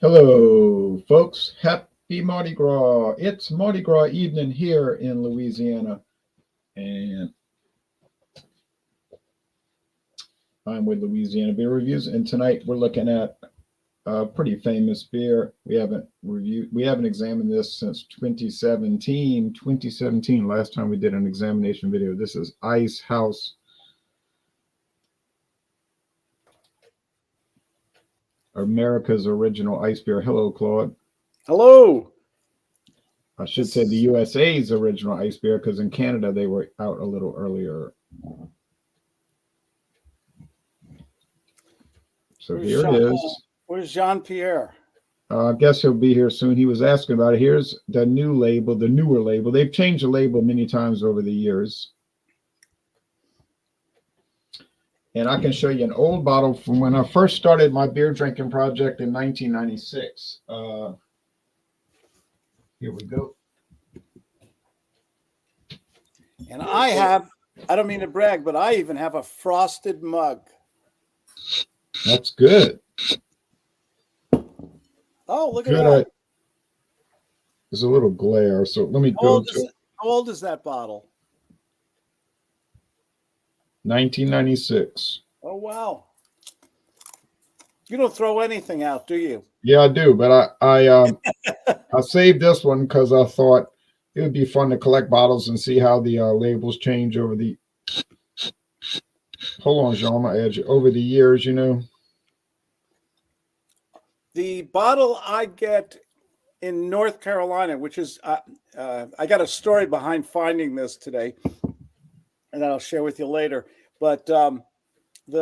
Hello, folks. Happy Mardi Gras. It's Mardi Gras evening here in Louisiana, and I'm with Louisiana Beer Reviews. And tonight we're looking at a pretty famous beer. We haven't examined this since 2017. 2017, last time we did an examination video. This is Icehouse, America's original ice beer. Hello, Claude. Hello. I should say the USA's original ice beer, because in Canada they were out a little earlier. So here it is. Where's Jean-Pierre? I guess he'll be here soon. He was asking about it. Here's the new label, the newer label. They've changed the label many times over the years. And I can show you an old bottle from when I first started my beer drinking project in 1996. Here we go. And I don't mean to brag, but I even have a frosted mug. That's good. Oh, look at that. There's a little glare, so let me go to how old is that bottle? 1996. Oh, wow. You don't throw anything out, do you? Yeah, I do, but I saved this one because I thought it would be fun to collect bottles and see how the labels change over the. Hold on, Jean, I'm gonna add you over the years. The bottle I get in North Carolina, which is I got a story behind finding this today, and I'll share with you later. But the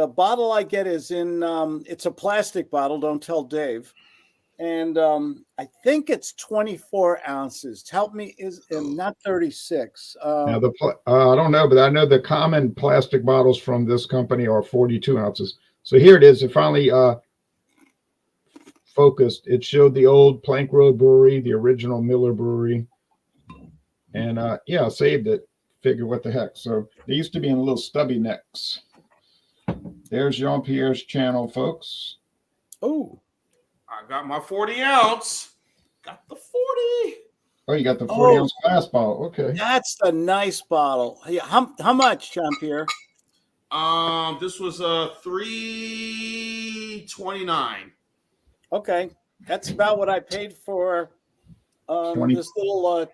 bottle I get is in it's a plastic bottle. Don't tell Dave. And I think it's 24 ounces. Help me, is not 36. Now I don't know, but I know the common plastic bottles from this company are 42 ounces. So here it is. It finally focused. It showed the old Plank Road Brewery, the original Miller Brewery, and yeah, I saved it. Figure what the heck. So they used to be in little stubby necks. There's Jean-Pierre's channel, folks. Oh. I got my 40 ounce. Got the 40. Oh, you got the 40 ounce glass bottle. Okay. That's a nice bottle. How much, Jean-Pierre? This was $3.29. Okay. That's about what I paid for this little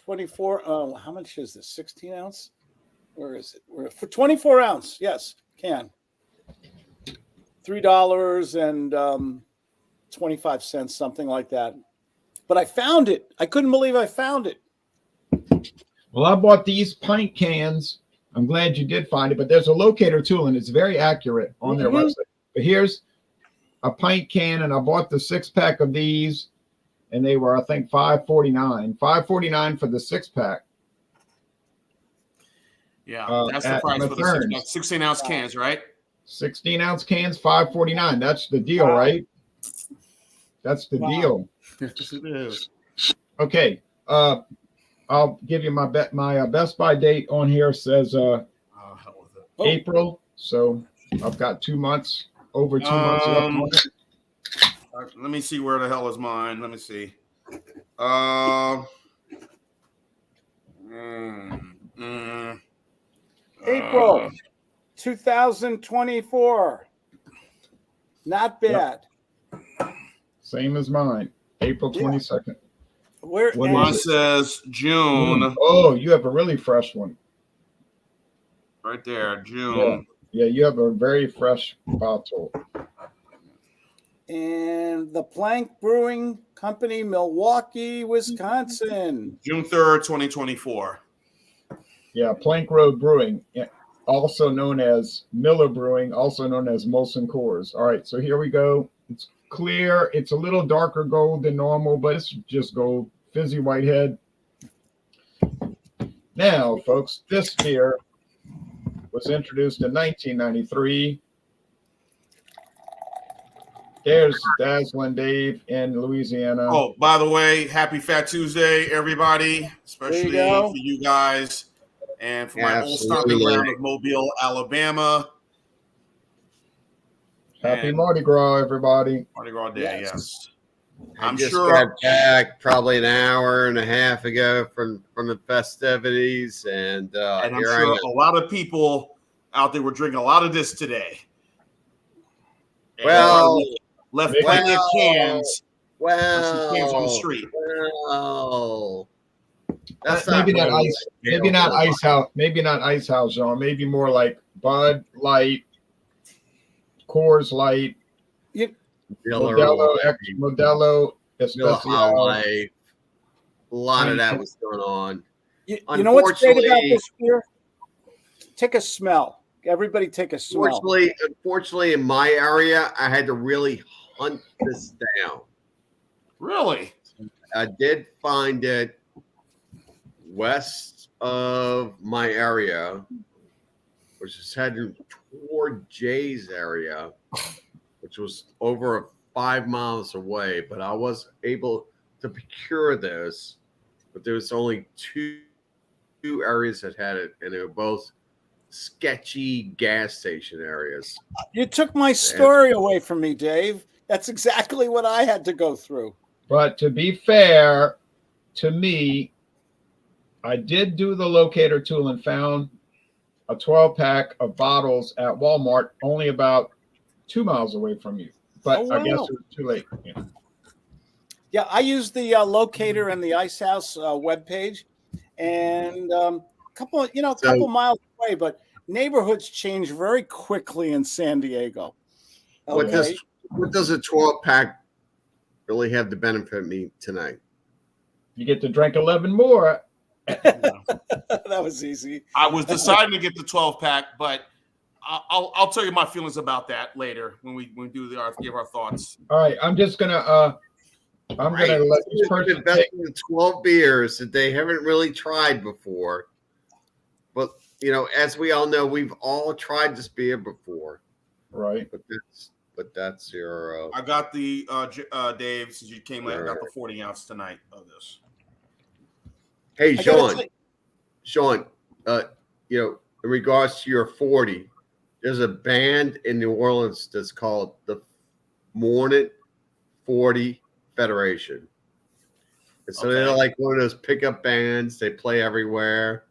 24. How much is this? 16 ounce? Where is it? For 24 ounce, yes, can. $3.25, something like that. But I found it. I couldn't believe I found it. Well, I bought these pint cans. I'm glad you did find it, but there's a locator tool and it's very accurate on their website. But here's a pint can, and I bought the 6-pack of these, and they were, I think, $5.49. $5.49 for the 6-pack. Yeah, that's the price for the 16 ounce cans, right? 16 ounce cans, $5.49. That's the deal, right? That's the deal. Yes, it is. Okay. I'll give you my Best Buy date on here. Says April. So I've got 2 months, over 2 months left on it. Let me see where the hell is mine. Let me see. April 2024. Not bad. Yep. Same as mine. April 22nd. Mine says June. Oh, you have a really fresh one. Right there, June. Yeah, you have a very fresh bottle. And the Plank Brewing Company, Milwaukee, Wisconsin. June 3rd, 2024. Yeah, Plank Road Brewing, also known as Miller Brewing, also known as Molson Coors. All right, so here we go. It's clear. It's a little darker gold than normal, but it's just gold. Fizzy white head. Now, folks, this beer was introduced in 1993. There's Dazzlin' Dave in Louisiana. Oh, by the way, happy Fat Tuesday, everybody, especially for you guys and for my old stomping ground of Mobile, Alabama. Happy And Mardi Gras, everybody. Mardi Gras Day, yes. I I'm just sure. got back probably an hour and a half ago from the festivities, and And I'm here I sure am. a lot of people out there were drinking a lot of this today. And Well, left plenty of cans. well, Cans on the street. well. That's Maybe not really ice. Maybe not Icehouse. Maybe not Icehouse, John. Maybe more like Bud Light, Coors Light, Modelo, Modelo Especial. A lot of that was going on. You know what's great about this beer? Take a smell. Everybody take a smell. Unfortunately, in my area, I had to really hunt this down. Really? I did find it west of my area, which is heading toward Jay's area, which was over 5 miles away. But I was able to procure this, but there was only two areas that had it, and they were both sketchy gas station areas. You took my story away from me, Dave. That's exactly what I had to go through. But to be fair to me, I did do the locator tool and found a 12-pack of bottles at Walmart only about 2 miles away from you. But I guess it was too late. Yeah, I used the locator and the Icehouse webpage, and a couple miles away, but neighborhoods change very quickly in San Diego. Okay? What does a 12-pack really have to benefit me tonight? You get to drink 11 more. That was easy. I was deciding to get the 12-pack, but I'll tell you my feelings about that later when we give our thoughts. All right, I'm just gonna let each person take 12 beers that they haven't really tried before. But as we all know, we've all tried this beer before. Right. But that's your. I got the Dave, since you came late. I got the 40 ounce tonight of this. Hey, Sean. In regards to your 40, there's a band in New Orleans that's called the Morning 40 Federation. And so they're like one of those pickup bands. They play everywhere,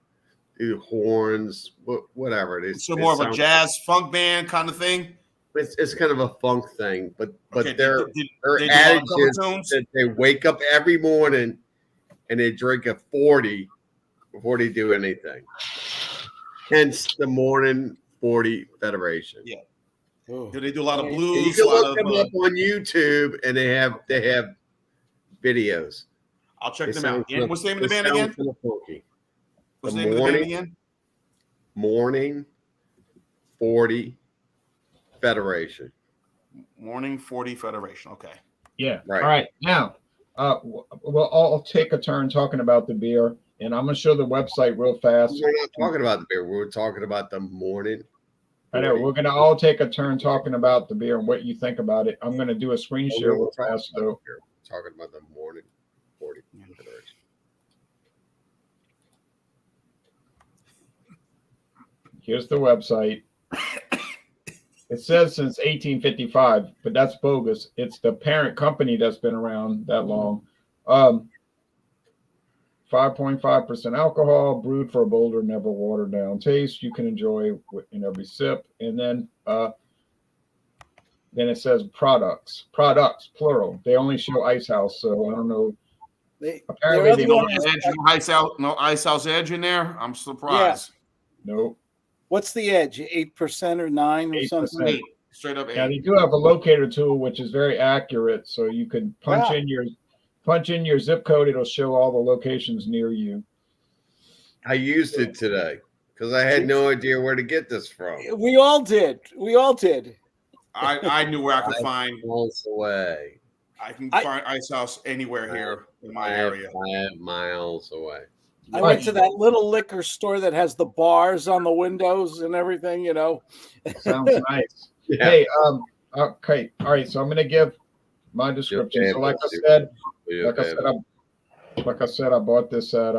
do horns, whatever it is. So more of a jazz funk band kind of thing. It's kind of a funk thing, but Okay, their attitude is that they wake up every morning and they drink a 40 before they do anything. Hence the Morning 40 Federation. Yeah. Do they do a lot of blues? And you can look them up on YouTube, and they have videos. I'll check them out. And what's the name of the band again? What's the name of the band again? Morning 40 Federation. Morning 40 Federation. Okay. Yeah. Right. All right. Now, we'll all take a turn talking about the beer, and I'm gonna show the website real fast. We're not talking about the beer. We're talking about the Morning. I know we're gonna all take a turn talking about the beer and what you think about it. I'm gonna do a screen share real fast though. Talking about the Morning 40 Federation. Here's the website. It says since 1855, but that's bogus. It's the parent company that's been around that long. 5.5% alcohol, brewed for a bolder, never watered down taste. You can enjoy in every sip. And then it says products, plural. They only show Icehouse, so I don't know. Apparently, they don't. No Icehouse Edge in there. I'm surprised. Yeah. Nope. What's the edge? 8% or 9% or something? 8. Straight up 8. Yeah, they do have a locator tool, which is very accurate. So you can punch in your zip code. It'll show all the locations near you. I used it today because I had no idea where to get this from. We all did. I knew where I could find. Miles away. I can find Icehouse anywhere here in my area. 5 miles away. I went to that little liquor store that has the bars on the windows and everything, Sounds nice. Yeah. Hey, okay. All right. So I'm going to give my description. So like I said, I bought this at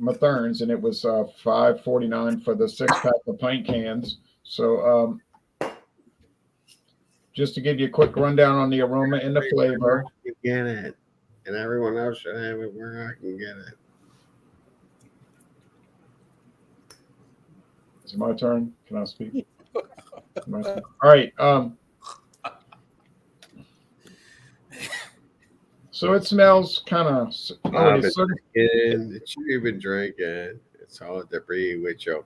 Mathern's, and it was $5.49 for the 6-pack of pint cans. So just to give you a quick rundown on the aroma and the flavor. You get it, and everyone else should have it where I can get it. Is it my turn? Can I speak? All right. So it smells kind of. It's you've been drinking. It's hard to breathe with you.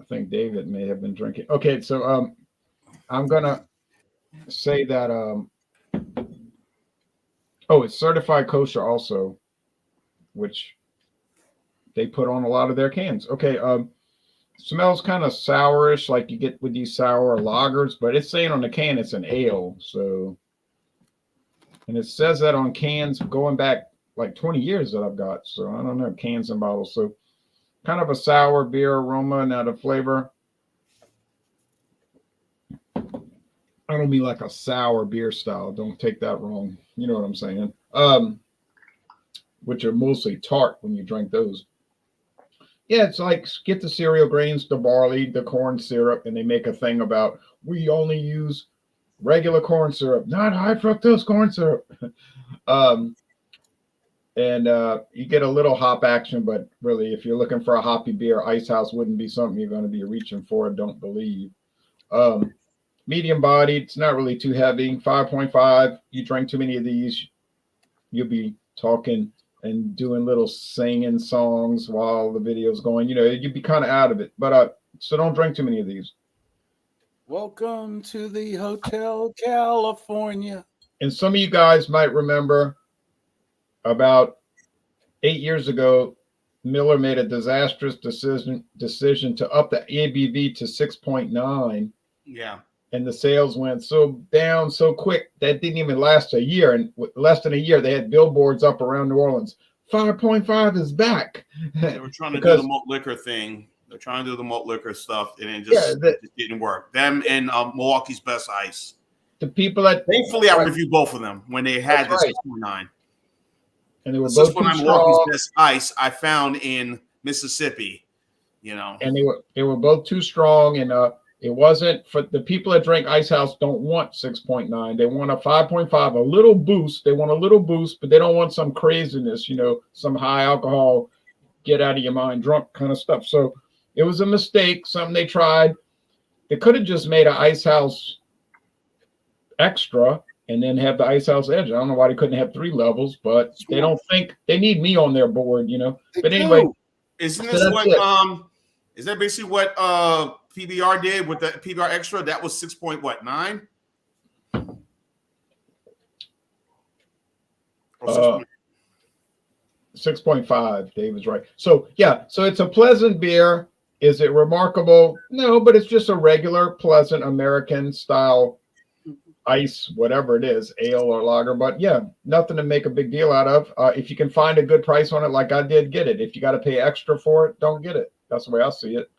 I think David may have been drinking. Okay, so I'm gonna say that it's certified kosher also, which they put on a lot of their cans. Okay, smells kind of sourish, like you get with these sour lagers, but it's saying on the can it's an ale. So, and it says that on cans going back like 20 years that I've got. So I don't know, cans and bottles. So kind of a sour beer aroma. Now the flavor, I don't mean like a sour beer style. Don't take that wrong. You know what I'm saying? Which are mostly tart when you drink those. Yeah, it's like get the cereal grains, the barley, the corn syrup, and they make a thing about we only use regular corn syrup, not high fructose corn syrup. And you get a little hop action, but really, if you're looking for a hoppy beer, Icehouse wouldn't be something you're going to be reaching for, I don't believe. Medium bodied, it's not really too heavy. 5.5. You drink too many of these, you'll be talking and doing little singing songs while the video's going. You know, you'd be kind of out of it. But so don't drink too many of these. Welcome to the Hotel California. And some of you guys might remember about 8 years ago, Miller made a disastrous decision to up the ABV to 6.9. Yeah. And the sales went so down so quick that didn't even last a year. And less than a year, they had billboards up around New Orleans. 5.5 is back. They were trying to do the malt liquor thing. They're trying to do the malt liquor stuff, and it just didn't work. Them and Milwaukee's Best Ice. The people that thankfully I reviewed both of them when they had the 6.9. And they were both both Milwaukee's Best Ice I found in Mississippi. You know, and they were both too strong, and it wasn't for the people that drink Icehouse don't want 6.9. They want a 5.5, a little boost. They want a little boost, but they don't want some craziness, you know, some high alcohol, get out of your mind drunk kind of stuff. So it was a mistake, something they tried. They could have just made an Icehouse extra and then have the Icehouse edge. I don't know why they couldn't have 3 levels, but they don't think they need me on their board, you know. But anyway, isn't this what is that basically what PBR did with the PBR extra? That was 6.9? 6.5. Dave is right. So yeah, so it's a pleasant beer. Is it remarkable? No, but it's just a regular, pleasant American style ice, whatever it is, ale or lager. But yeah, nothing to make a big deal out of. If you can find a good price on it, like I did, get it. If you got to pay extra for it, don't get it. That's the way I see it.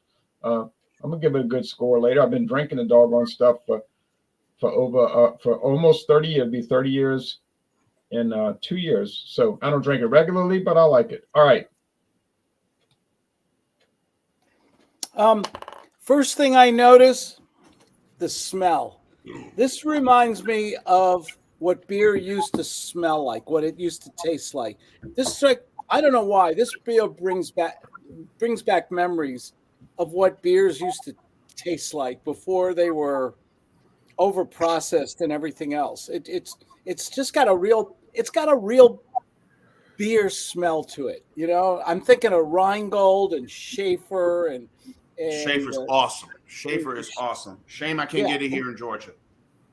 I'm gonna give it a good score later. I've been drinking the doggone stuff for almost 30 years. It'll be 30 years in 2 years. So I don't drink it regularly, but I like it. All right. First thing I notice, the smell. This reminds me of what beer used to smell like, what it used to taste like. This, like, I don't know why, this beer brings back memories of what beers used to taste like before they were over processed and everything else. It's just got a real beer smell to it. You know, I'm thinking of Rheingold and Schaefer and Schaefer's awesome. Schaefer is awesome. Shame I can't get it here in Georgia.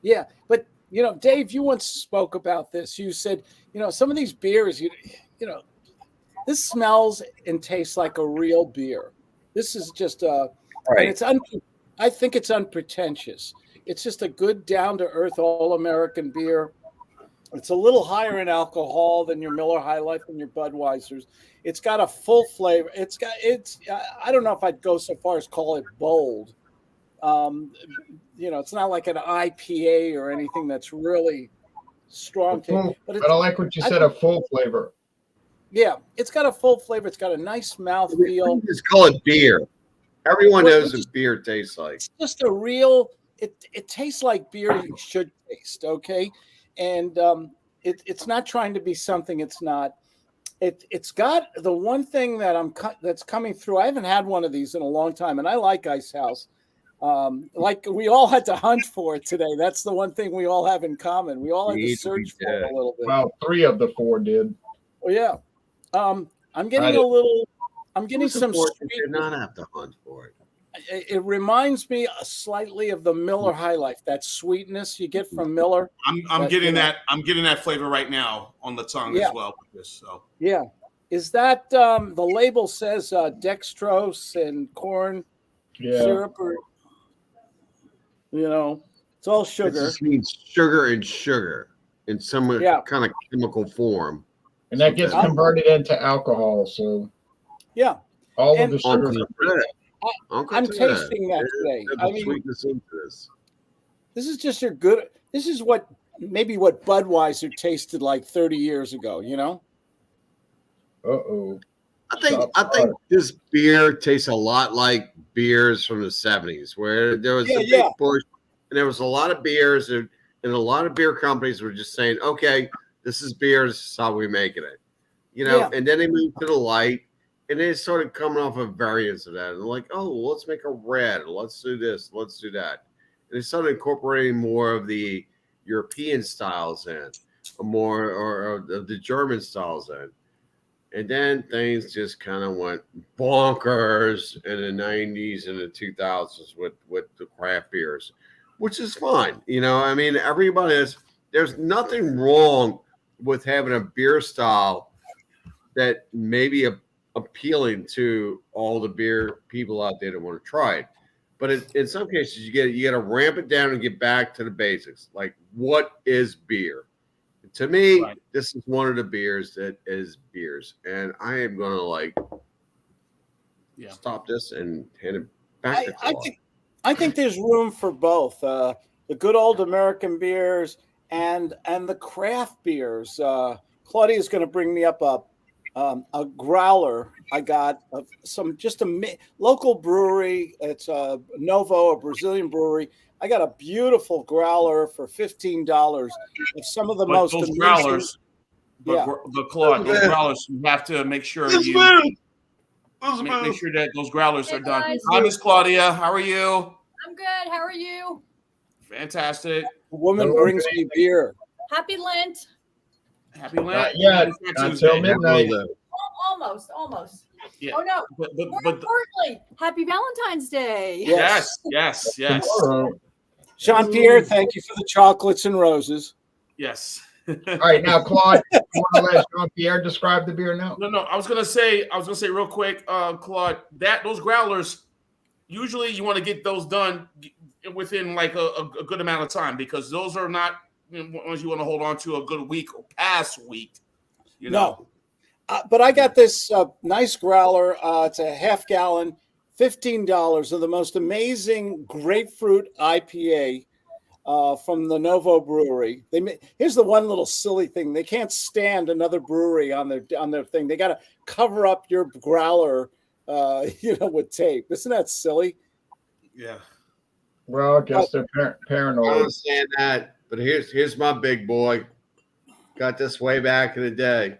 Yeah, but you know, Dave, you once spoke about this. You said, you know, some of these beers, you know, this smells and tastes like a real beer. This is just and it's I think it's unpretentious. It's just a good down to earth all American beer. It's a little higher in alcohol than your Miller High Life and your Budweisers. It's got a full flavor. I don't know if I'd go so far as call it bold. You know, it's not like an IPA or anything that's really strong. But I like what you said, a full flavor. Yeah, it's got a full flavor. It's got a nice mouthfeel. Just call it beer. Everyone Well, knows what beer tastes like. it's just a real. It tastes like beer should taste. Okay, and it's not trying to be something it's not. It's got the one thing that that's coming through. I haven't had one of these in a long time, and I like Icehouse. Like we all had to hunt for it today. That's the one thing we all have in common. We all had to search for it a little bit. Well, 3 of the 4 did. Oh yeah. I'm getting a little. I'm getting some Did sweet. not have to hunt for it. It reminds me slightly of the Miller High Life. That sweetness you get from Miller. I'm getting that. I'm getting that flavor right now on the tongue as well. So yeah, is that the label says dextrose and corn syrup, or it's all sugar. It just means sugar in some kind of chemical form, and that gets converted into alcohol. So all of the sugar. I'm tasting that today. I mean, sweetness into this. This is just your good. This is what Budweiser tasted like 30 years ago. Uh-oh. I think this beer tastes a lot like beers from the 70s, where there was a big push, and there was a lot of beers, and a lot of beer companies were just saying, "Okay, this is beer. This is how we making it," And then they moved to the light. And they started coming off of variants of that. And they're like, oh, well, let's make a red. Let's do this. Let's do that. And they started incorporating more of the European styles in, or the German styles in. And then things just kind of went bonkers in the 90s and the 2000s with the craft beers, which is fine. I mean, there's nothing wrong with having a beer style that maybe appealing to all the beer people out there that want to try it. But in some cases, you got to ramp it down and get back to the basics. Like, what is beer? To me, this is one of the beers that is beers. And I am going to stop this and hand it back to Claude. I think there's room for both. The good old American beers and the craft beers. Claudia is going to bring me up a growler I got of a local brewery. It's a Novo, a Brazilian brewery. I got a beautiful growler for $15 of some of the most those amazing growlers. The Claude, those growlers, you have to make sure make sure that those growlers are done. Hi, Miss Claudia. How are you? I'm good. How are you? Fantastic. The woman brings me beer. Happy Lent. Happy Lent. Until midnight. Almost. Yeah. Oh no. But importantly, happy Valentine's Day. Yes. Jean-Pierre, thank you for the chocolates and roses. Yes. All right, now Claude, you want to let Jean-Pierre describe the beer now? No. I was gonna say real quick, Claude, those growlers, usually you want to get those done within like a good amount of time, because those are not ones you want to hold on to a good week or past week. No. But I got this nice growler. It's a half gallon, $15 of the most amazing grapefruit IPA from the Novo Brewery. Here's the one little silly thing: they can't stand another brewery on their thing. They got to cover up your growler, with tape. Isn't that silly? Yeah. Well, I guess they're paranoid. I understand that, but here's my big boy. Got this way back in the day,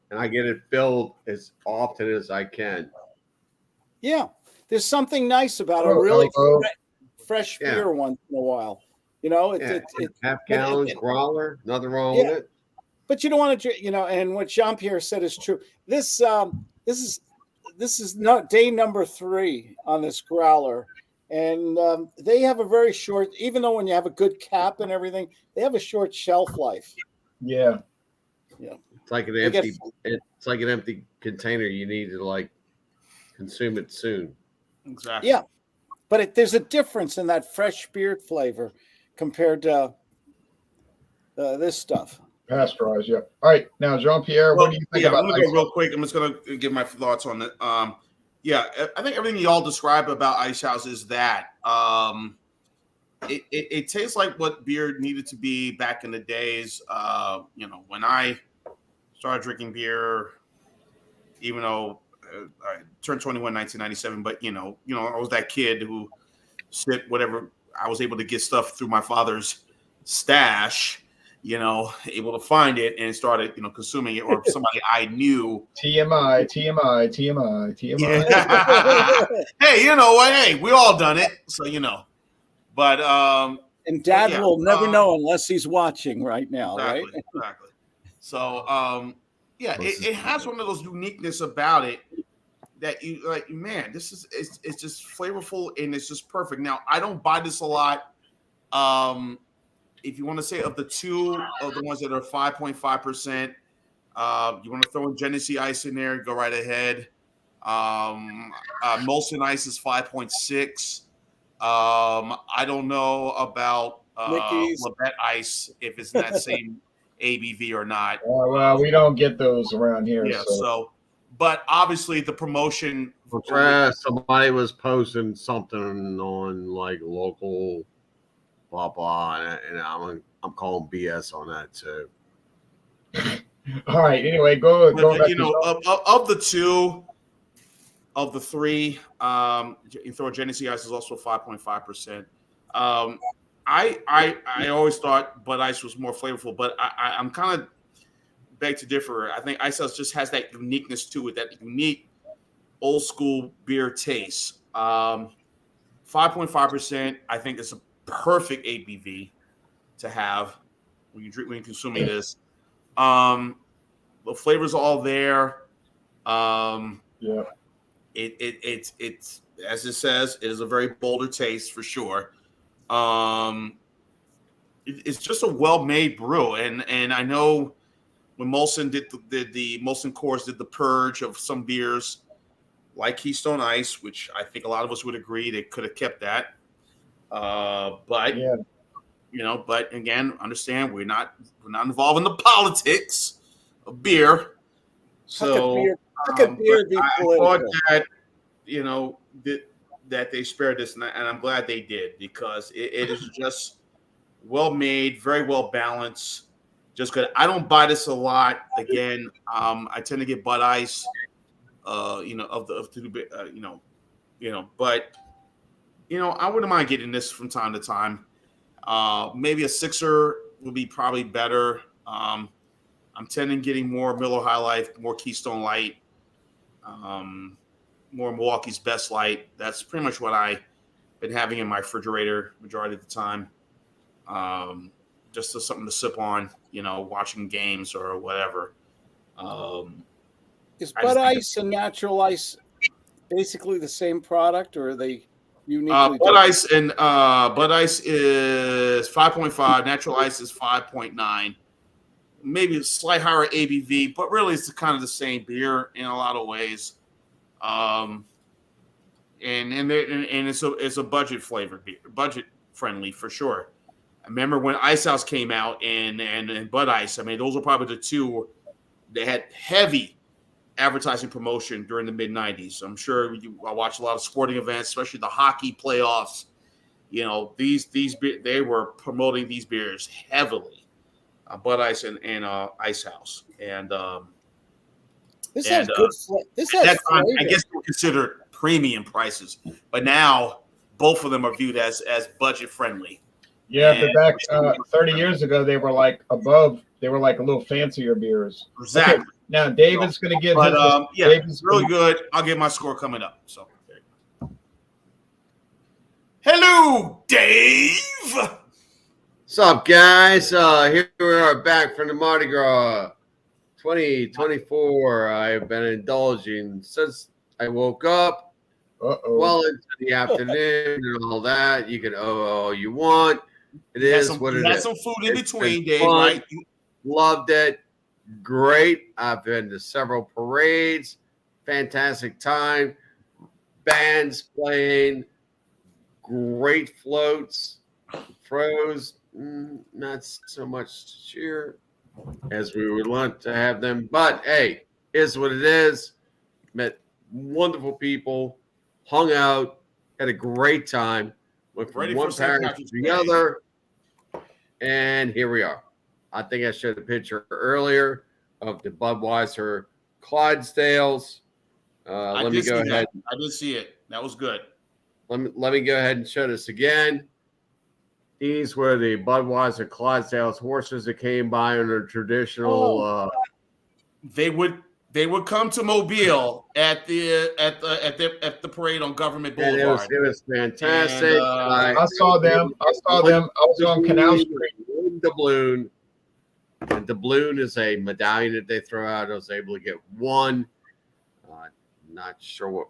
and I get it filled as often as I can. Yeah, there's something nice about a really fresh beer once in a while. It's half gallon growler, nothing wrong with it. But you don't want to, and what Jean-Pierre said is true. This is not day number 3 on this growler. And they have a very short, even though when you have a good cap and everything, they have a short shelf life. Yeah. It's like an empty. It's like an empty container. You need to consume it soon. Exactly. Yeah, but there's a difference in that fresh beer flavor compared to this stuff. Pasteurized. Yeah. All right. Now, Jean-Pierre, what do you think about? I'm gonna go real quick. I'm just gonna give my thoughts on it. Yeah, I think everything y'all describe about Icehouse is that it tastes like what beer needed to be back in the days. When I started drinking beer, even though I turned 21 in 1997, but I was that kid who sit whatever I was able to get stuff through my father's stash, able to find it and started, consuming it, or somebody I knew. TMI, TMI, TMI, TMI. Yeah. Hey, you know what? Hey, we all done it, so But and Dad yeah, will never know unless he's watching right now, exactly, right? exactly. So it has one of those uniqueness about it that you like, man, it's just flavorful and it's just perfect. Now, I don't buy this a lot. If you want to say of the two of the ones that are 5.5%, you want to throw in Genesee Ice in there, go right ahead. Molson Ice is 5.6. I don't know about Mickey's. Labette Ice, if it's in that same ABV or not. Well, we don't get those around here. Yeah, so but obviously the promotion. Somebody was posting something on like local blah blah, and I'm calling BS on that too. All right. Anyway, go back. Of the two, of the three, you throw Genesee Ice is also 5.5%. I always thought Bud Ice was more flavorful, but I'm kind of beg to differ. I think Icehouse just has that uniqueness to it, that unique old school beer taste. 5.5%, I think it's a perfect ABV to have when you're consuming this. The flavors are all there. Yeah. It's as it says, it is a very bolder taste for sure. It's just a well-made brew, and I know when Molson did the Molson Coors did the purge of some beers like Keystone Ice, which I think a lot of us would agree they could have kept that. But but again, understand we're not involved in the politics of beer. So how could beer be political? I thought that that they spared this, and I'm glad they did, because it is just well made, very well balanced. Just good. I don't buy this a lot. Again, I tend to get Bud Ice, but I wouldn't mind getting this from time to time. Maybe a sixer would be probably better. I'm tending getting more Miller High Life, more Keystone Light, more Milwaukee's Best Light. That's pretty much what I've been having in my refrigerator majority of the time. Just as something to sip on, watching games or whatever. Is Bud Ice and Natural Ice basically the same product, or are they uniquely Bud Ice is 5.5. Natural Ice is 5.9. Maybe a slight higher ABV, but really it's kind of the same beer in a lot of ways. And it's a budget flavored beer, budget friendly for sure. I remember when Icehouse came out and Bud Ice. I mean, those were probably the two that had heavy advertising promotion during the mid '90s. I'm sure I watched a lot of sporting events, especially the hockey playoffs. They were promoting these beers heavily, Bud Ice and Icehouse, and this has good. This has time, I guess they were considered premium prices, but now both of them are viewed as budget friendly. Yeah, but back 30 years ago, they were like above. They were like a little fancier beers. Exactly. Okay, now David's going to give. David's really good. I'll get my score coming up. So, there you go. Hello, Dave. What's up, guys? Here we are back from the Mardi Gras 2024. I've been indulging since I woke up. Well into the afternoon and all that. You can all you want. It is what it is. Had some food in between, Dave, fun. right? Loved it. Great. I've been to several parades. Fantastic time. Bands playing. Great floats. Froze. Not so much cheer as we would want to have them. But, hey, here's what it is. Met wonderful people. Hung out. Had a great time. Went from one parish to the other. And here we are. I think I showed a picture earlier of the Budweiser Clydesdales. I Let me did go see ahead. that. I did see it. That was good. Let me go ahead and show this again. These were the Budweiser Clydesdales horses that came by on a traditional. They would come to Mobile at the parade on Government And Boulevard. it was fantastic. And, I saw them. I was on Canal Street. Doubloon. And doubloon is a medallion that they throw out. I was able to get one. Not sure what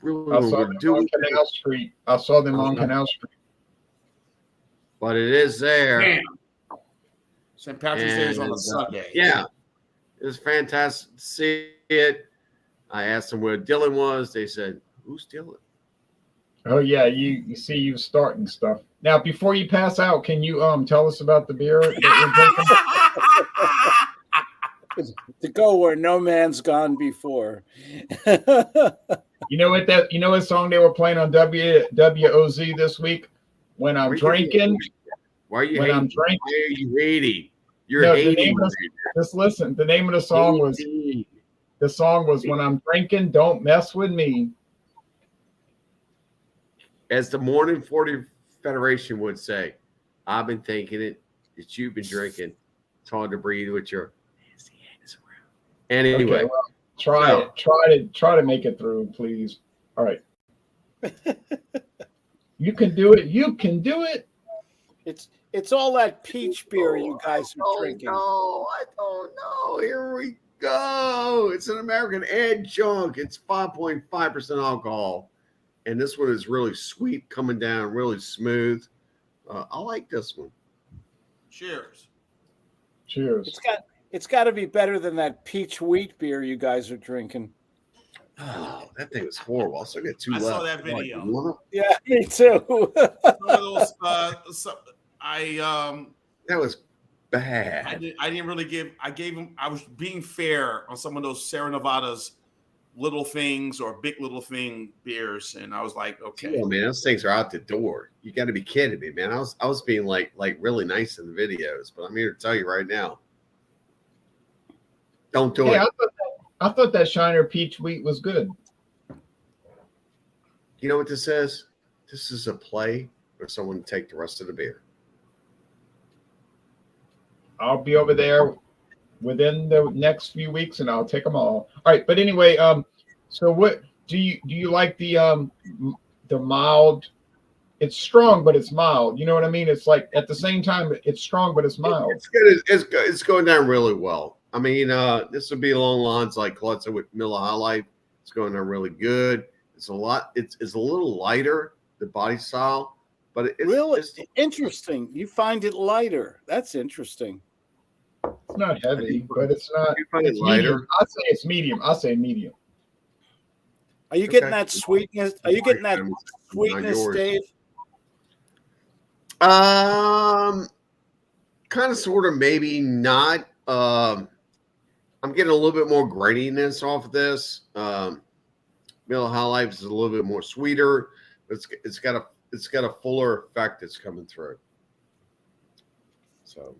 really I saw we're them doing. on Canal Street. I saw them on Canal Street. But it is there. Damn. St. Patrick's Day is on a Sunday. Yeah. It was fantastic to see it. I asked them where Dylan was. They said, "Who's Dylan?" Oh yeah, you see you starting stuff. Now before you pass out, can you tell us about the beer that you're drinking? To go where no man's gone before. You know what song they were playing on WOZ this week? When I'm drinking. Why are you When hating? I'm drinking. Why are you hating? You're No, hating. just listen. The name of the song was When I'm Drinking, Don't Mess With Me. As the Morning 40 Federation would say, I've been thinking it that you've been drinking. It's hard to breathe with your nasty hands around. Anyway, Okay, well, try to make it through, please. All right. You can do it. You can do it. It's all that peach beer you guys are drinking. No, I don't know. Here we go. It's an American adjunct. It's 5.5% alcohol. And this one is really sweet, coming down, really smooth. I like this one. Cheers. Cheers. It's got to be better than that peach wheat beer you guys are drinking. Oh, that thing was horrible. I still got two I left. saw that video. You want Yeah, me too. Some of those, that was bad. I didn't really give. I gave him. I was being fair on some of those Sierra Nevadas, little things or big little thing beers, and I was like, okay, Oh man, those things are out the door. You got to be kidding me, man. I was being like really nice in the videos, but I'm here to tell you right now, don't do Hey, it. I thought that Shiner Peach Wheat was good. You know what this is? This is a play for someone to take the rest of the beer. I'll be over there within the next few weeks, and I'll take them all. All right, but anyway, so what do you like the mild? It's strong, but it's mild. You know what I mean? It's like at the same time, it's strong, but it's mild. It's good. It's good. It's going down really well. I mean, this would be along lines like Claude said with Miller High Life. It's going down really good. It's a lot. It's a little lighter, the body style, but it's Really interesting. You find it lighter. That's interesting. It's not heavy, but it's not. You find it It's lighter? medium. I say it's medium. I say medium. Are you getting Okay. that sweetness? Are you getting that Not sweetness, yours. Dave? Kind of, sort of, maybe not. I'm getting a little bit more graininess off of this. Miller High Life is a little bit more sweeter. It's got a fuller effect that's coming through. So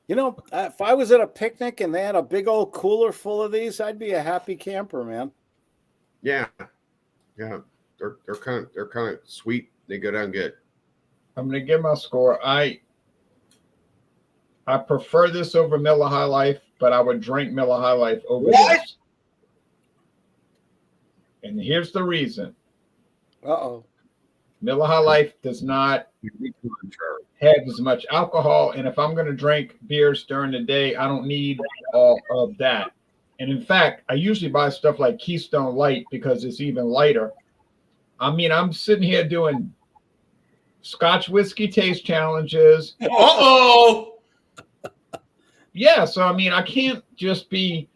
You know, if I was at a picnic and they had a big old cooler full of these, I'd be a happy camper, man. yeah, they're kind of sweet. They go down good. I'm gonna give my score. I prefer this over Miller High Life, but I would drink Miller High Life over this. And here's the reason. Uh-oh. Miller High Life does not have as much alcohol, and if I'm going to drink beers during the day, I don't need all of that. And in fact, I usually buy stuff like Keystone Light because it's even lighter. I mean, I'm sitting here doing Scotch whiskey taste challenges. Uh-oh. Yeah, so I mean, I can't just be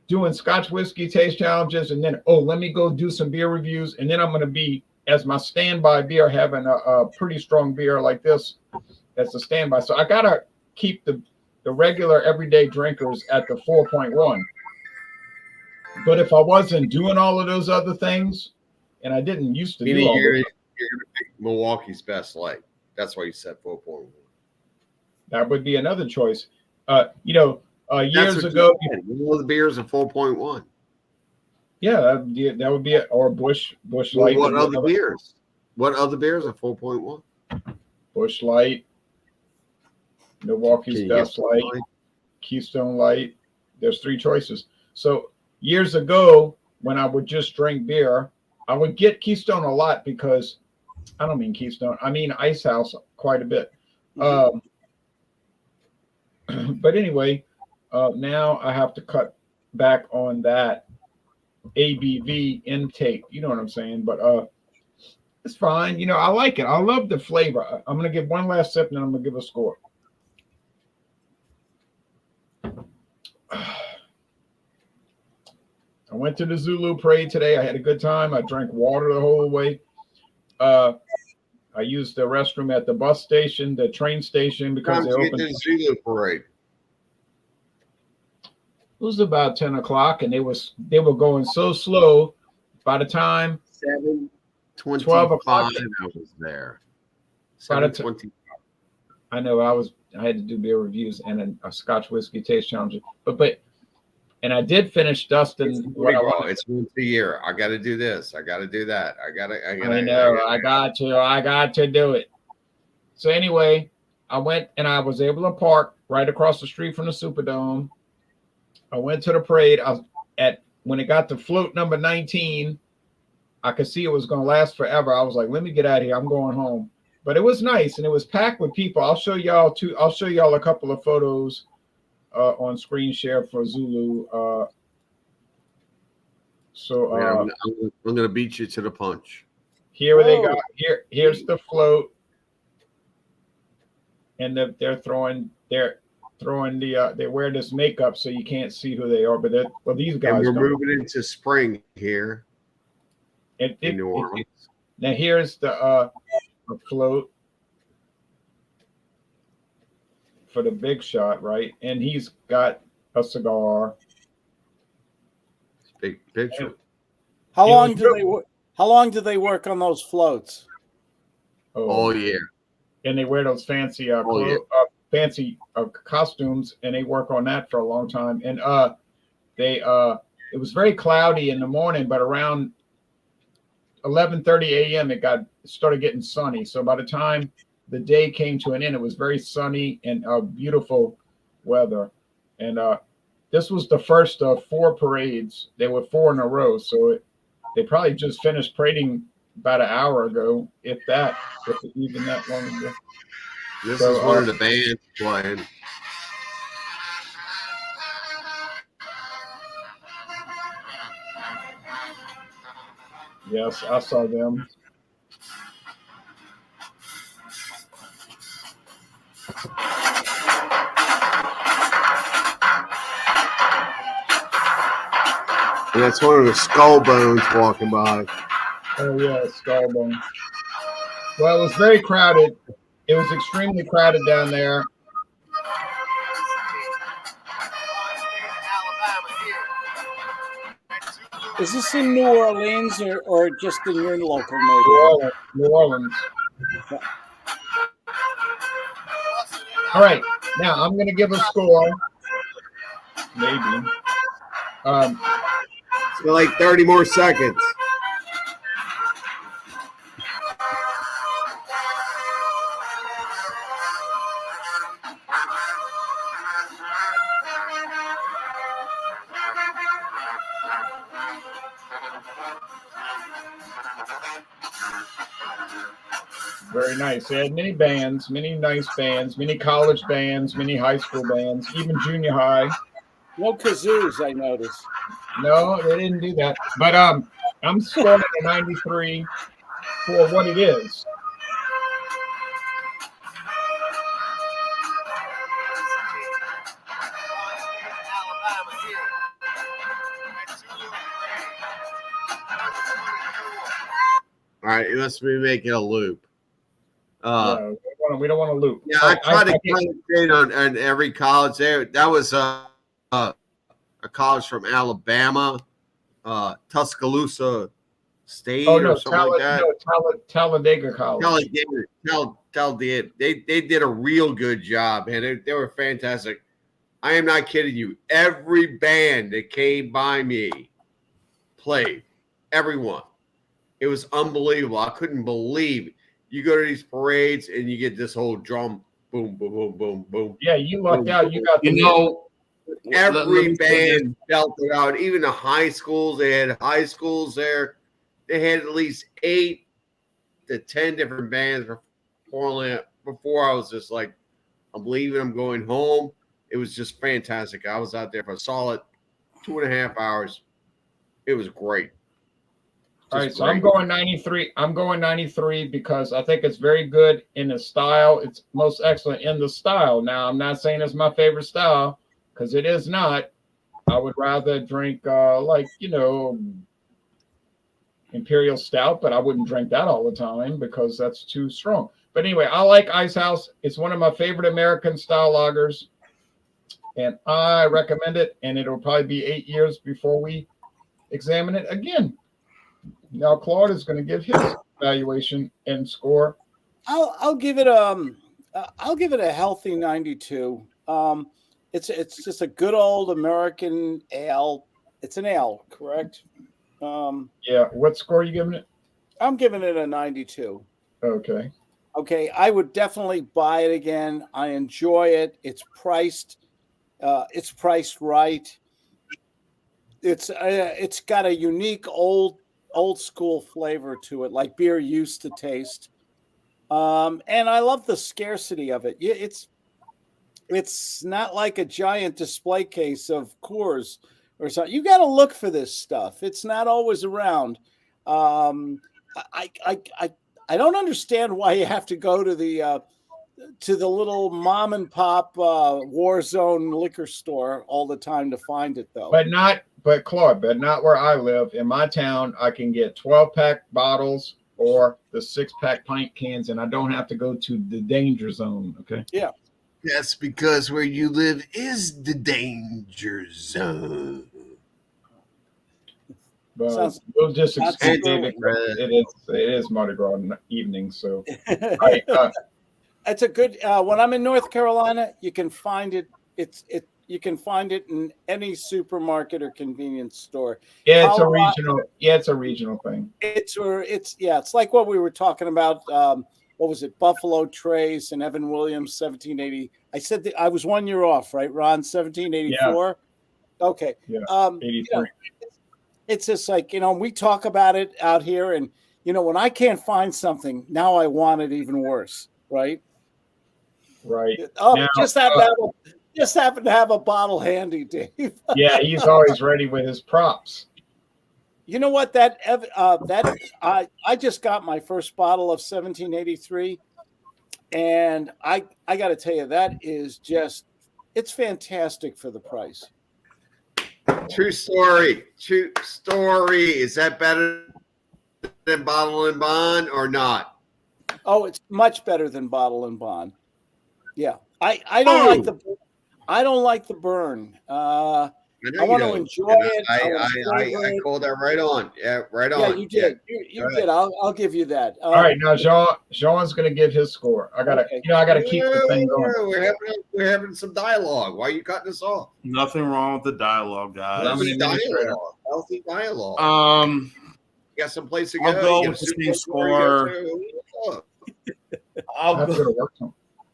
doing Scotch whiskey taste challenges and then, let me go do some beer reviews, and then I'm going to be, as my standby beer, having a pretty strong beer like this as a standby. So I got to keep the regular everyday drinkers at the 4.1. But if I wasn't doing all of those other things, and I didn't used to do all You're of going to pick Milwaukee's Best Light. That's why you set 4.1. that would be another choice. Years ago, one of the beers at 4.1. Yeah, that would be it. Or Bush Well, Light. what other beers? What other beers are 4.1? Bush Light, Milwaukee's Can you get Best Light, Light? Keystone Light. There's 3 choices. So years ago, when I would just drink beer, I would get Keystone a lot because I don't mean Keystone. I mean Icehouse quite a bit. But anyway, now I have to cut back on that ABV intake. You know what I'm saying? But it's fine. You know, I like it. I love the flavor. I'm going to give one last sip and then I'm going to give a score. I went to the Zulu parade today. I had a good time. I drank water the whole way. I used the restroom at the bus station, the train station, because they opened. To the Zulu parade. It was about 10 o'clock, and they were going so slow. By the time 7:25, 12 o'clock, I was there. By the 7:20. I know I had to do beer reviews and a Scotch whiskey taste challenge, and I did finish dusting. It's once a year. I got to do this. I got to do that. I got to do it. So anyway, I went and I was able to park right across the street from the Superdome. I went to the parade. When it got to float number 19, I could see it was going to last forever. I was like, let me get out of here. I'm going home. But it was nice and it was packed with people. I'll show y'all a couple of photos on screen share for Zulu. I'm going to beat you to the punch. Here they got here's the float, and they're throwing they wear this makeup so you can't see who they are, but these guys. And we're moving into spring here in New Orleans. Now here's the float for the big shot, right? And he's got a cigar. Big picture. How long do they work on those floats? All year. And they wear those fancy costumes, and they work on that for a long time. And it was very cloudy in the morning, but around 11:30 a.m. it started getting sunny. So by the time the day came to an end, it was very sunny and beautiful weather. And this was the first of 4 parades. There were 4 in a row, so they probably just finished parading about an hour ago, if even that long ago. This is one of the bands playing. Yes, I saw them. And that's one of the skull bones walking by. Oh yeah, Skullbone. Well, it was very crowded. It was extremely crowded down there. Is this in New Orleans or just in your local neighborhood? New Orleans. All right, now I'm going to give a score. Maybe. It's like 30 more seconds. Very nice. They had many bands, many nice bands, many college bands, many high school bands, even junior high. No kazoos, I noticed. No, they didn't do that. But I'm scoring a 93 for what it is. All right, let's make it a loop. We don't want to loop. Yeah, I try to concentrate on every college there. That was a college from Alabama, Tuscaloosa State or something like that. No, Talladega College. Talladega. They did a real good job, man. They were fantastic. I am not kidding you. Every band that came by me played. Everyone. It was unbelievable. I couldn't believe it. You go to these parades and you get this whole drum, boom, boom, boom, boom, boom. Yeah, you lucked boom, out. boom. You got the You know, let Every me say this. band belted out. Even the high schools, they had high schools there. They had at least 8 to 10 different bands before I was just like, I'm leaving, I'm going home. It was just fantastic. I was out there for a solid 2.5 hours. It was great. All right, Just so I'm great. going 93. I'm going 93 because I think it's very good in the style. It's most excellent in the style. Now, I'm not saying it's my favorite style because it is not. I would rather drink Imperial Stout, but I wouldn't drink that all the time because that's too strong. But anyway, I like Icehouse. It's one of my favorite American style lagers, and I recommend it. And it'll probably be 8 years before we examine it again. Now Claude is going to give his evaluation and score. I'll give it a healthy 92. It's just a good old American ale. It's an ale, correct? Yeah, what score are you giving it? I'm giving it a 92. Okay. Okay, I would definitely buy it again. I enjoy it. It's priced right. It's got a unique old school flavor to it, like beer used to taste. And I love the scarcity of it. It's not like a giant display case of Coors or something. You got to look for this stuff. It's not always around. I don't understand why you have to go to the little mom and pop war zone liquor store all the time to find it, though. But Claude, but not where I live. In my town, I can get 12-pack bottles or the 6-pack pint cans, and I don't have to go to the danger zone. Okay. Yeah. That's because where you live is the danger zone. But Sounds- we'll just that's exclude it. It is Mardi Gras evening, so all right. It's a good. When I'm in North Carolina, you can find it. You can find it in any supermarket or convenience store. Yeah, it's Colorado- a regional. Yeah, it's a regional thing. It's like what we were talking about. What was it? Buffalo Trace and Evan Williams, 1780. I said I was 1 year off, right, Ron? 1784. Yeah. Okay. Yeah. 83. It's just like, we talk about it out here, and when I can't find something, now I want it even worse, right? Right. Oh, Now, just happen to have a bottle handy, Dave. Yeah, he's always ready with his props. You know what? I just got my first bottle of 1783, and I got to tell you, that is it's fantastic for the price. True story. Is that better than Bottle and Bond or not? Oh, it's much better than Bottle and Bond. Yeah, I don't like the burn. I want to enjoy it. I called that right on. Yeah, right on. Yeah, you did. You did. I'll give you that. All right, now Jean's going to give his score. I gotta keep the thing going. We're having some dialogue. Why are you cutting us off? Nothing wrong with the dialogue, guys. Healthy dialogue. You got some place to go. I'll go with the same score.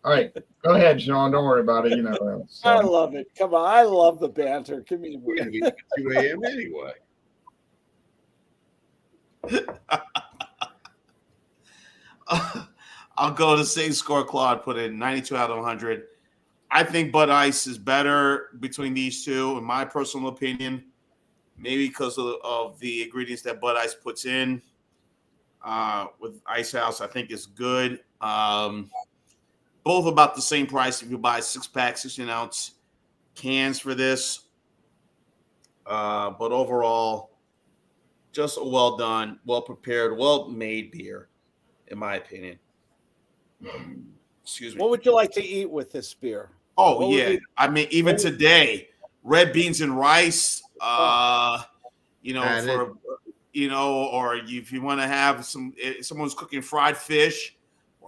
All right, go ahead, Jean. Don't worry about it. I love it. Come on, I love the banter. Give me We're gonna get 2 a.m. anyway. I'll go the same score Claude put in, 92 out of 100. I think Bud Ice is better between these two, in my personal opinion. Maybe because of the ingredients that Bud Ice puts in. With Icehouse, I think it's good. Both about the same price if you buy 6-pack, 16-ounce cans for this. But overall, just a well done, well prepared, well made beer, in my opinion. Excuse me. What would you like to eat with this beer? Oh, yeah. I mean, even today, red beans and rice, or if you want to have someone's cooking fried fish,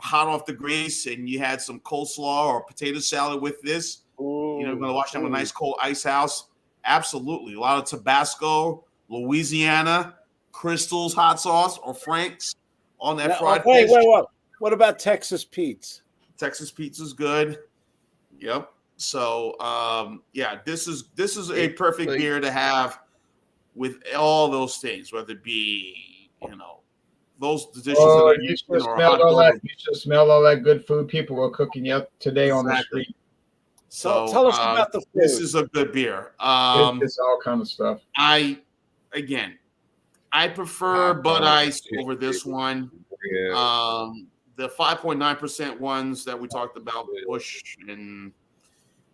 hot off the grease, and you had some coleslaw or potato salad with this, you're going to wash down with a nice cold Icehouse. Absolutely. A lot of Tabasco, a Louisiana, Crystal's hot sauce, or Frank's on that Now, fried wait. fish. What about Texas Pete's? Texas pizza's good. Yep. So this is a perfect beer to have with all those things, whether it be those dishes that I you mentioned should or smell hot all dog. that. You should smell all that good food people were cooking today on the Exactly. street. So Tell us about the food. This is a good beer. It's all kind of stuff. I prefer Bud Ice over this one. Yeah. The 5.9% ones that we talked about, Bush and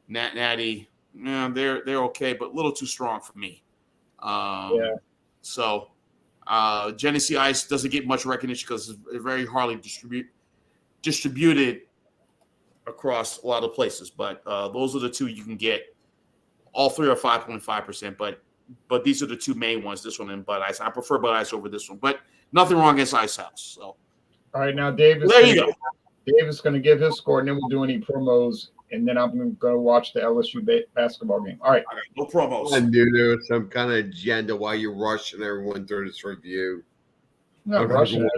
Natty, they're okay, but a little too strong for me. So Genesee Ice doesn't get much recognition because it's very hardly distributed across a lot of places. But those are the two you can get. All three are 5.5%, but these are the two main ones. This one and Bud Ice. I prefer Bud Ice over this one, but nothing wrong against Icehouse. So. All right, now David's going to give his score, and then we'll do any promos, and then I'm going to go watch the LSU basketball game. All right. No promos. And do some kind of agenda while you're rushing everyone through this review. No, Russian. I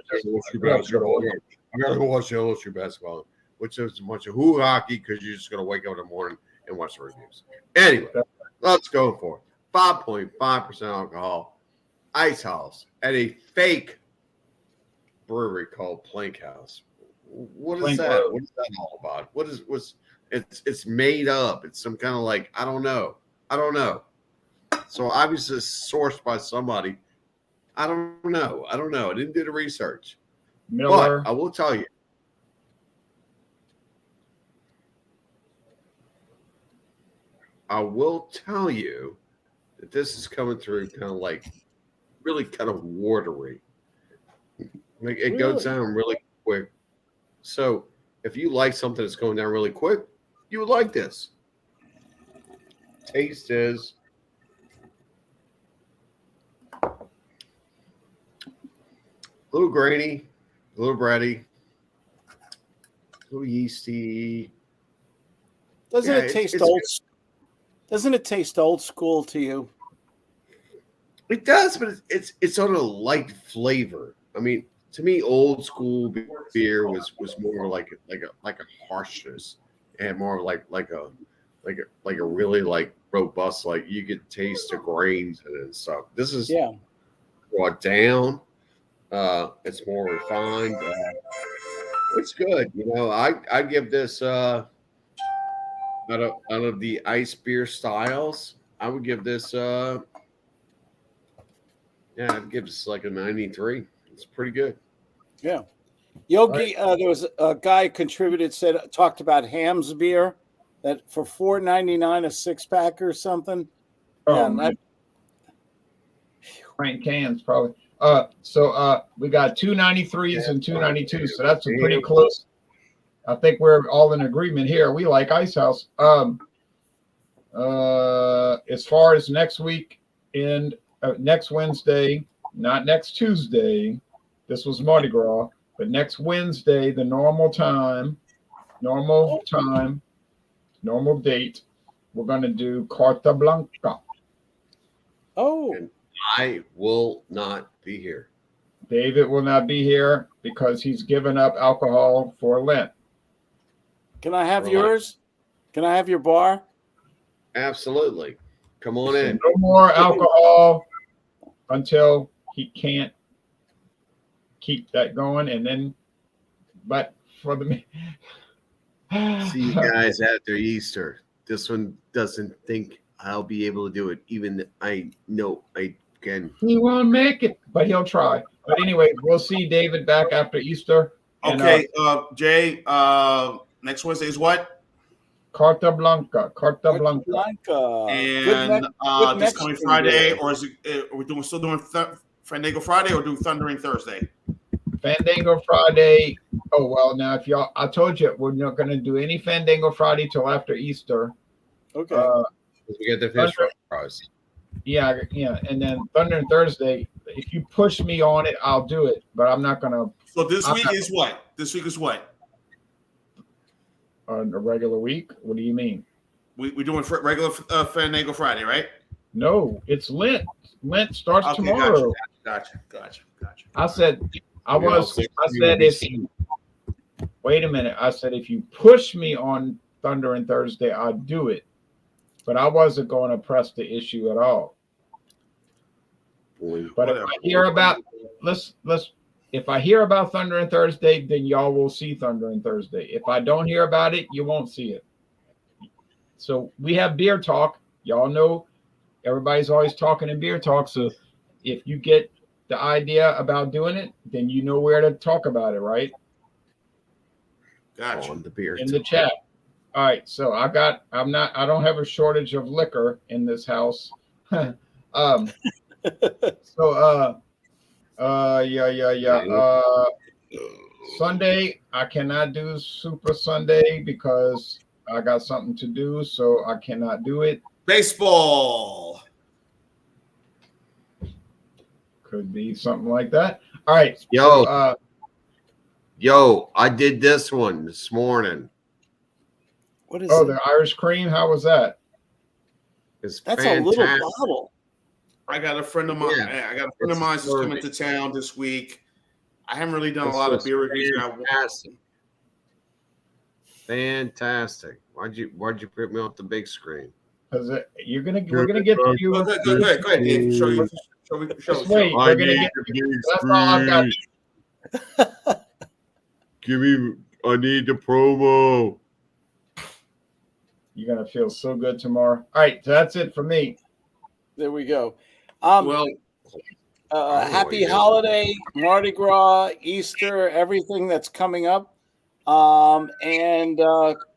gotta go watch the LSU basketball, which is a bunch of hockey because you're just going to wake up in the morning and watch the reviews. Anyway, let's go for it. 5.5% alcohol, Icehouse at a fake brewery called Plank House. What is that? What is that all about? It's made up. It's some kind of I don't know. So obviously it's sourced by somebody. I don't know. I didn't do the research. Miller. But I will tell you. That this is coming through kind of really kind of watery. It goes down really quick. So if you like something that's going down really quick, you would like this. Taste is a little grainy, a little bready, a little yeasty. Doesn't it taste old? Doesn't it taste old school to you? It does, but it's on a light flavor. I mean, to me, old school beer was more like a harshness. It had more like a really robust, you could taste the grains in it and stuff. This is brought down. It's more refined. It's good. I give this out of the ice beer styles, I would give this I'd give this a 93. It's pretty good. Yeah. Yogi, there was a guy contributed, talked about Ham's beer that for $4.99 a 6-pack or something. Frank cans probably. So we got 293s and 292s. So that's a pretty close. I think we're all in agreement here. We like Icehouse. As far as next week and next Wednesday, not next Tuesday. This was Mardi Gras, but next Wednesday, the normal date, we're going to do Carta Blanca. Oh. And I will not be here. David will not be here because he's given up alcohol for Lent. Can I have yours? Can I have your bar? Absolutely. Come on in. No more alcohol until he can't keep that going. And then, but for the see you guys after Easter. This one doesn't think I'll be able to do it. Even I know I can. He won't make it, but he'll try. But anyway, we'll see David back after Easter. Okay, Jay. Next Wednesday is what? Carta Blanca. And this coming Friday, or is it? Are we still doing Fandango Friday, or do Thundering Thursday? Fandango Friday. Oh well, now if y'all, I told you we're not going to do any Fandango Friday till after Easter. Okay. We get the fish fries. Yeah, and then Thunder Thursday. If you push me on it, I'll do it. But I'm not going to. So this week is what? This week is what? On a regular week? What do you mean? We're doing regular Fandango Friday, right? No, it's Lent. Lent starts Okay, tomorrow. Gotcha. I said if you wait a minute. I said if you push me on Thunder and Thursday, I'd do it. But I wasn't going to press the issue at all. But if I hear about if I hear about Thunder and Thursday, then y'all will see Thunder and Thursday. If I don't hear about it, you won't see it. So we have beer talk. Y'all know everybody's always talking in beer talk. So if you get the idea about doing it, then you know where to talk about it, right? Gotcha. On the beer in the chat. All right. So I don't have a shortage of liquor in this house. Sunday, I cannot do Super Sunday because I got something to do, so I cannot do it. Baseball. Could be something like that. All right. Yo, I did this one this morning. What is the Irish cream? How was that? It's That's fantastic. a little bottle. I got a friend of mine. Yeah, I got a friend of mine who's coming to town this week. I haven't really done a lot of beer reviews. Fantastic. Why'd you put me off the big screen? Because we're gonna get to you. Go ahead, Dave. Show me. Wait, we're gonna get to you. That's all I've got. I need the promo. You're gonna feel so good tomorrow. All right, so that's it for me. There we go. what Happy you holiday, Mardi Gras, Easter, everything that's coming up. And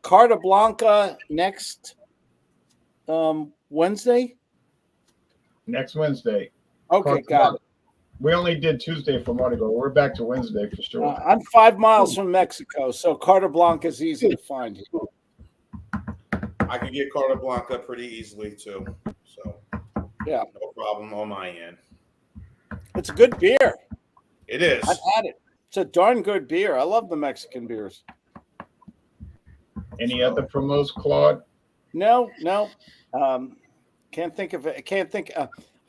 Carta Blanca next Wednesday? Next Wednesday. Okay, got it. We only did Tuesday for Mardi Gras. We're back to Wednesday for sure. I'm 5 miles from Mexico, so Carta Blanca is easy to find here. I can get Carta Blanca pretty easily too. So yeah, no problem on my end. It's a good beer. It is. I've had it. It's a darn good beer. I love the Mexican beers. Any other promos, Claude? No. Can't think of it.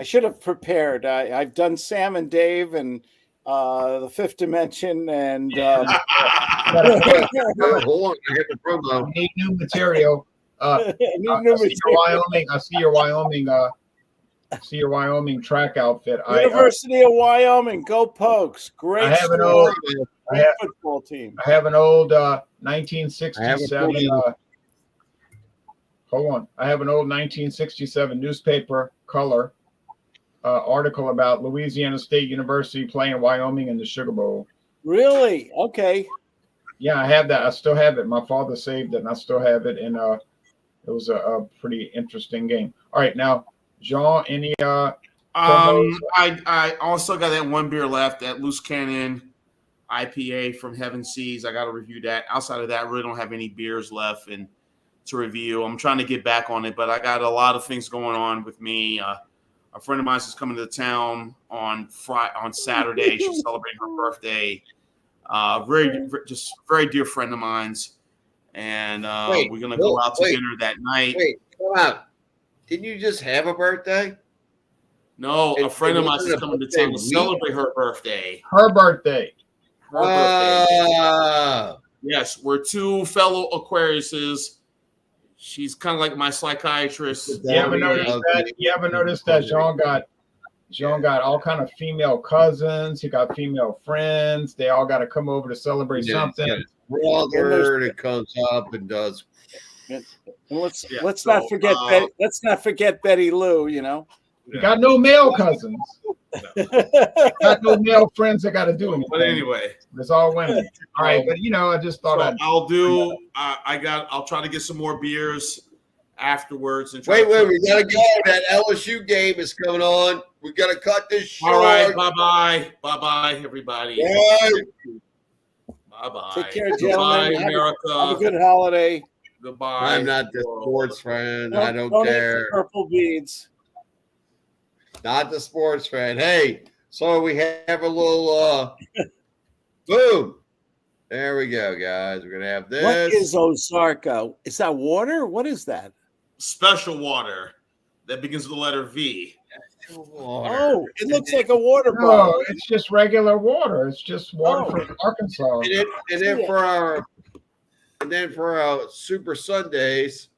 I should have prepared. I've done Sam and Dave and the Fifth Dimension and Hold on, I get the promo. We need new material. I see your Wyoming track outfit. University of Wyoming, go Pokes! Great. I have an old football team. I have an old 1967. Hold on. I have an old 1967 newspaper color article about Louisiana State University playing Wyoming in the Sugar Bowl. Really? Okay. Yeah, I have that. I still have it. My father saved it, and I still have it. And it was a pretty interesting game. All right, now, Jean, any I also got that one beer left, that Loose Cannon IPA from Heaven Seas. I got to review that. Outside of that, I really don't have any beers left and to review. I'm trying to get back on it, but I got a lot of things going on with me. A friend of mine is coming to town on Saturday. She's celebrating her birthday. Very dear friend of mine's, and we're gonna go out to dinner that night. Wait, come out! Didn't you just have a birthday? No, a friend of mine is coming to town to celebrate her birthday. Her birthday. Yes, we're two fellow Aquariuses. She's kind of like my psychiatrist. You ever noticed that Jean got all kind of female cousins. He got female friends. They all got to come over to celebrate something. Brother that comes up and does. Let's not forget Betty Lou. You know, you got no male cousins. Got no male friends that got to do anything. But anyway, it's all women. All right, but I just thought I'll try to get some more beers afterwards. And wait, we gotta go. That LSU game is coming on. We gotta cut this short. All right, bye, everybody. Bye. Take care, gentlemen. America. Have a good holiday. Goodbye. I'm not the sports fan. I don't care. Purple beads. Not the sports fan. Hey, so we have a little boom. There we go, guys. We're gonna have this. What is Ozarka? Is that water? What is that? Special water. that begins with the letter V. Oh, it looks like a water No, bottle. it's just regular water. It's just water from Arkansas. And then for our Super Sundays.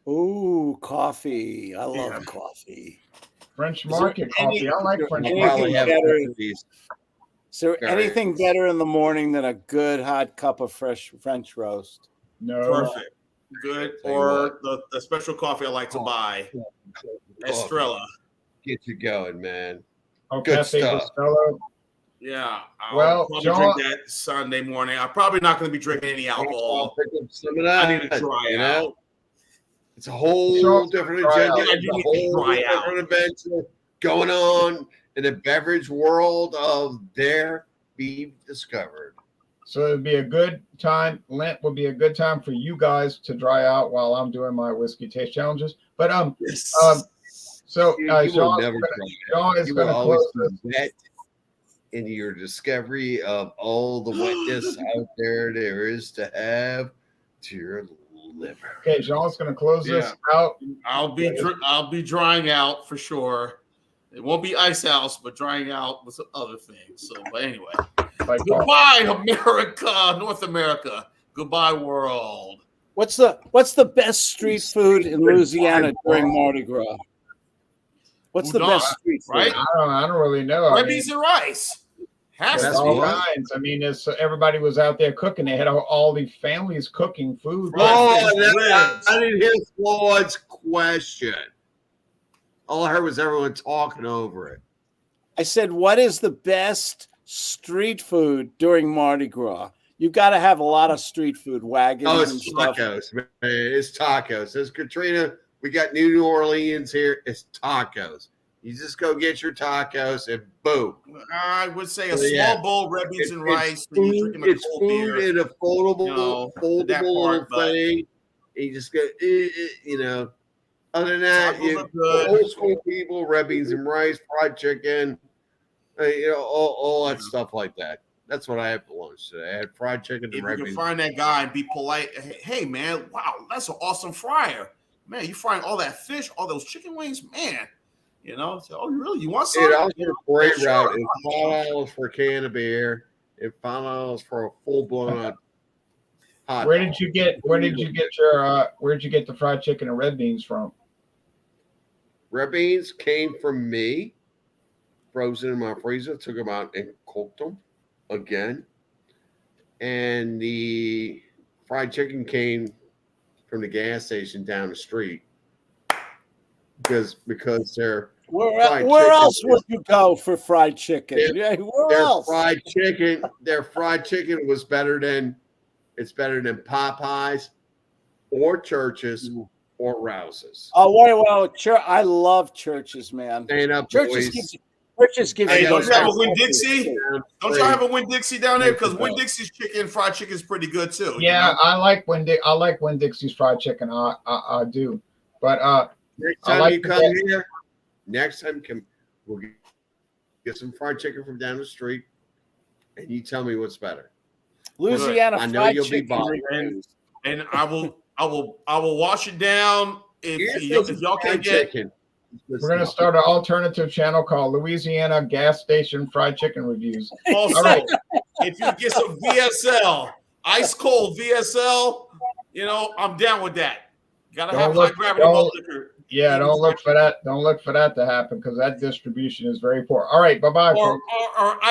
Ooh, coffee. I love coffee. French Is there Market coffee. I like French anything Market. better? These. Is there Very anything nice. better in the morning than a good hot cup of fresh French roast? No. Perfect. Good. Tell you Or the special coffee I like to buy, Estrella. Get you going, man. Oh, Good Cafe stuff. Bustelo. Yeah. I'll Well, probably John- drink that Sunday morning. I'm probably not going to be drinking any alcohol. Pick up some of that. I need to dry you out. know? It's a whole Sure. different Dry agenda. out. I It's do a need to whole dry out. different adventure going on in the beverage world of Dare Be Discovered. So it'd be a good time. Lent would be a good time for you guys to dry out while I'm doing my whiskey taste challenges. But so You will Sean, never Sean is you going will to always close this. be wet in your discovery of all the wetness out there is to have to your liver. Okay, Sean's going to close this out. I'll be drying out for sure. It won't be Icehouse, but drying out with some other things. So, but anyway, Like, goodbye, America, North America. Goodbye, world. What's the best street food in Louisiana during Mardi Gras? What's the Udon, best street food? right? I don't really know. I Red mean, beans and rice. Has there's to all be. what? kinds. I mean, everybody was out there cooking. They had all the families cooking food. I didn't hear Claude's question. All I heard was everyone talking over it. I said, what is the best street food during Mardi Gras? You've got to have a lot of street food wagons Oh, and it's stuff. tacos, man. It's tacos. It's Katrina. We got New Orleans here. It's tacos. You just go get your tacos and boom. I would say a So, yeah. small bowl, red beans and It's rice. Then you're food, drinking a it's cold food beer. in a foldable, You know, that foldable part, but- thing. And you just go, you know. Other than that, Tacos are good. old school people, red beans and rice, fried chicken, you know, all that stuff like that. That's what I had for lunch today. I had fried chicken If and red you can beans. find that guy and be polite, hey man, wow, that's an awesome fryer. Man, you frying all that fish, all those chicken wings, man. You know, so, oh, really? You want some? Dude, I was on a great Sure. route. It's $5 for a can of beer and $5 for a full blown hot. Where dog. did you get the fried chicken and red beans from? Red beans came from me, frozen in my freezer. Took them out and cooked them again. And the fried chicken came from the gas station down the street because they're Where fried where chicken else is- would you go for fried chicken? Their- Yeah, where their else? fried chicken. Their fried chicken was better than Popeyes or Church's or Rouse's. Oh, well, I love churches, man. Stand up, Churches boys. gives Hey, you don't those you have a nice Winn-Dixie? Don't y'all have a Winn-Dixie down there? Because Winn-Dixie's fried chicken is pretty good too. you Yeah, know? I like Winn Dixie's fried chicken. I do. But Next I time like you the come best. here, we'll get some fried chicken from down the street, and you tell me what's better. Louisiana I know fried you'll be chicken. bothered. reviews. And I will wash it down if y'all can Fried get. chicken. we're gonna start an alternative channel called Louisiana Gas Station Fried Chicken Reviews. Also, All right. if you get some VSL, ice cold VSL, I'm down with that. Gotta Don't have high look- gravity don't- malt liquor. Yeah, don't look for that. Don't look for that to happen because that distribution is very poor. All right, bye bye, Or, folks. or